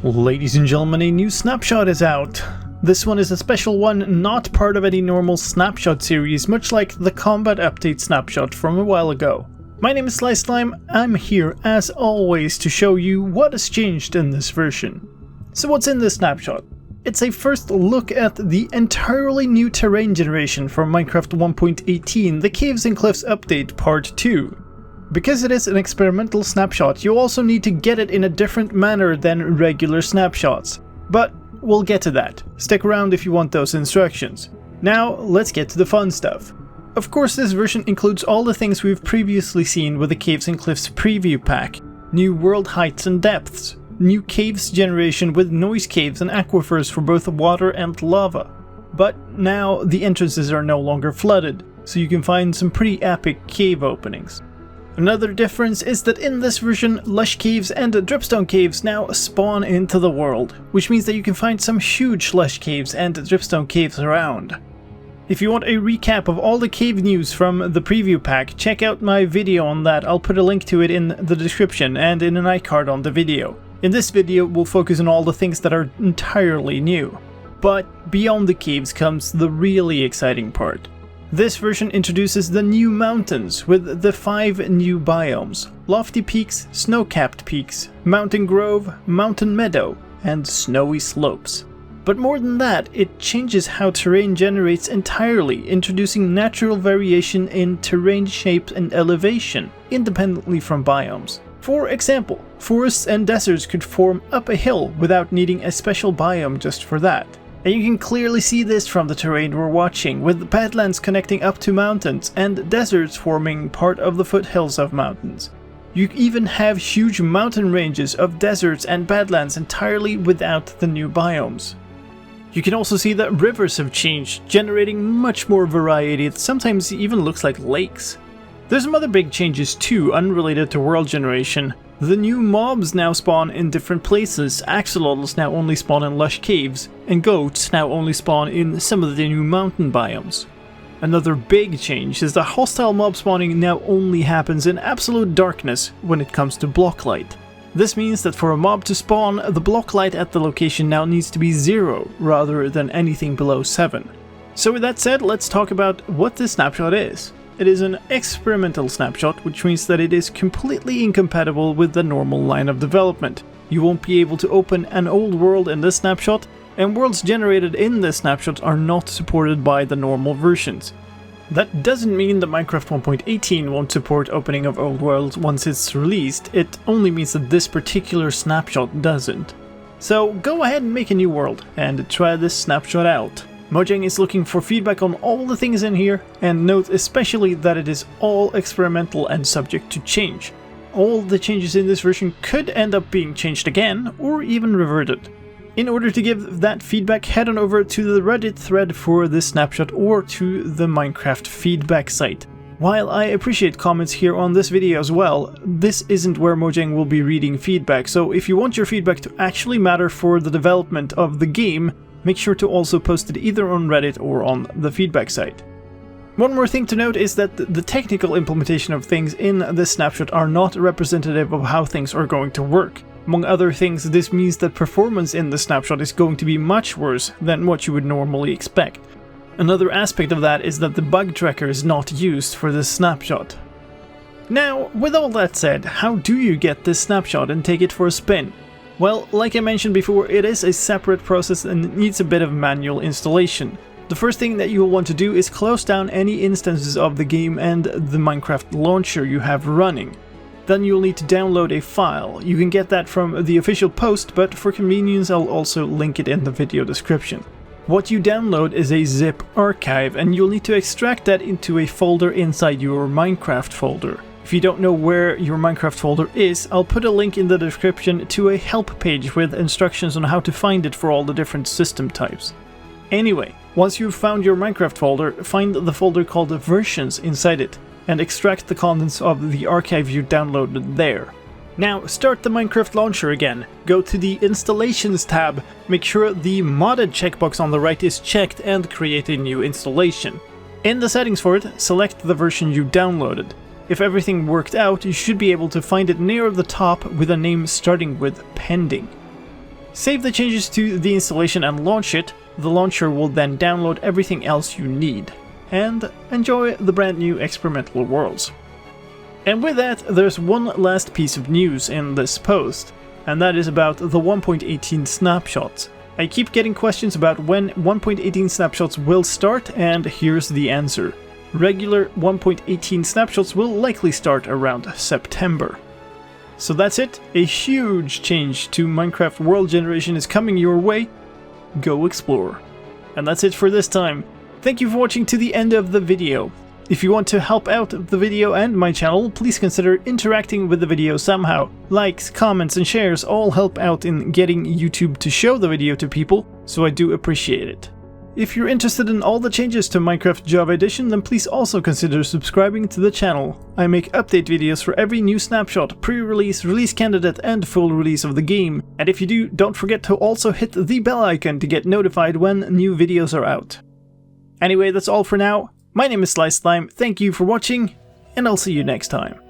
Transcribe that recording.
Ladies and gentlemen, a new snapshot is out. This one is a special one, not part of any normal snapshot series, much like the combat update snapshot from a while ago. My name is Slime. I'm here as always to show you what has changed in this version. So what's in this snapshot? It's a first look at the entirely new terrain generation from Minecraft 1.18, the Caves and Cliffs update part 2. Because it is an experimental snapshot, you also need to get it in a different manner than regular snapshots. But we'll get to that. Stick around if you want those instructions. Now, let's get to the fun stuff. Of course, this version includes all the things we've previously seen with the Caves and Cliffs preview pack. New world heights and depths. New caves generation with noise caves and aquifers for both water and lava. But now the entrances are no longer flooded, so you can find some pretty epic cave openings. Another difference is that in this version, lush caves and dripstone caves now spawn into the world, which means that you can find some huge lush caves and dripstone caves around. If you want a recap of all the cave news from the preview pack, check out my video on that. I'll put a link to it in the description and in an iCard on the video. In this video, we'll focus on all the things that are entirely new. But beyond the caves comes the really exciting part. This version introduces the new mountains with the 5 new biomes: lofty peaks, snow-capped peaks, mountain grove, mountain meadow, and snowy slopes. But more than that, it changes how terrain generates entirely, introducing natural variation in terrain shape and elevation, independently from biomes. For example, forests and deserts could form up a hill without needing a special biome just for that. And you can clearly see this from the terrain we're watching, with badlands connecting up to mountains and deserts forming part of the foothills of mountains. You even have huge mountain ranges of deserts and badlands entirely without the new biomes. You can also see that rivers have changed, generating much more variety. It sometimes even looks like lakes. There's some other big changes too, unrelated to world generation. The new mobs now spawn in different places, axolotls now only spawn in lush caves, and goats now only spawn in some of the new mountain biomes. Another big change is the hostile mob spawning now only happens in absolute darkness when it comes to block light. This means that for a mob to spawn, the block light at the location now needs to be 0 rather than anything below 7. So with that said, let's talk about what this snapshot is. It is an experimental snapshot, which means that it is completely incompatible with the normal line of development. You won't be able to open an old world in this snapshot, and worlds generated in this snapshot are not supported by the normal versions. That doesn't mean that Minecraft 1.18 won't support opening of old worlds once it's released, it only means that this particular snapshot doesn't. So go ahead and make a new world, and try this snapshot out. Mojang is looking for feedback on all the things in here, and note especially that it is all experimental and subject to change. All the changes in this version could end up being changed again, or even reverted. In order to give that feedback, head on over to the Reddit thread for this snapshot or to the Minecraft feedback site. While I appreciate comments here on this video as well, this isn't where Mojang will be reading feedback, so if you want your feedback to actually matter for the development of the game, make sure to also post it either on Reddit or on the feedback site. One more thing to note is that the technical implementation of things in this snapshot are not representative of how things are going to work. Among other things, this means that performance in the snapshot is going to be much worse than what you would normally expect. Another aspect of that is that the bug tracker is not used for this snapshot. Now, with all that said, how do you get this snapshot and take it for a spin? Well, like I mentioned before, it is a separate process and it needs a bit of manual installation. The first thing that you will want to do is close down any instances of the game and the Minecraft launcher you have running. Then you'll need to download a file. You can get that from the official post, but for convenience I'll also link it in the video description. What you download is a zip archive, and you'll need to extract that into a folder inside your Minecraft folder. If you don't know where your Minecraft folder is, I'll put a link in the description to a help page with instructions on how to find it for all the different system types. Anyway, once you've found your Minecraft folder, find the folder called versions inside it, and extract the contents of the archive you downloaded there. Now start the Minecraft launcher again, go to the Installations tab, make sure the modded checkbox on the right is checked and create a new installation. In the settings for it, select the version you downloaded. If everything worked out, you should be able to find it near the top with a name starting with pending. Save the changes to the installation and launch it. The launcher will then download everything else you need. And enjoy the brand new experimental worlds. And with that, there's one last piece of news in this post, and that is about the 1.18 snapshots. I keep getting questions about when 1.18 snapshots will start, and here's the answer. Regular 1.18 snapshots will likely start around September. So that's it, a huge change to Minecraft world generation is coming your way. Go explore. And that's it for this time. Thank you for watching to the end of the video. If you want to help out the video and my channel, please consider interacting with the video somehow. Likes, comments and shares all help out in getting YouTube to show the video to people, so I do appreciate it. If you're interested in all the changes to Minecraft Java Edition, then please also consider subscribing to the channel. I make update videos for every new snapshot, pre-release, release candidate and full release of the game. And if you do, don't forget to also hit the bell icon to get notified when new videos are out. Anyway, that's all for now. My name is Slime, thank you for watching, and I'll see you next time.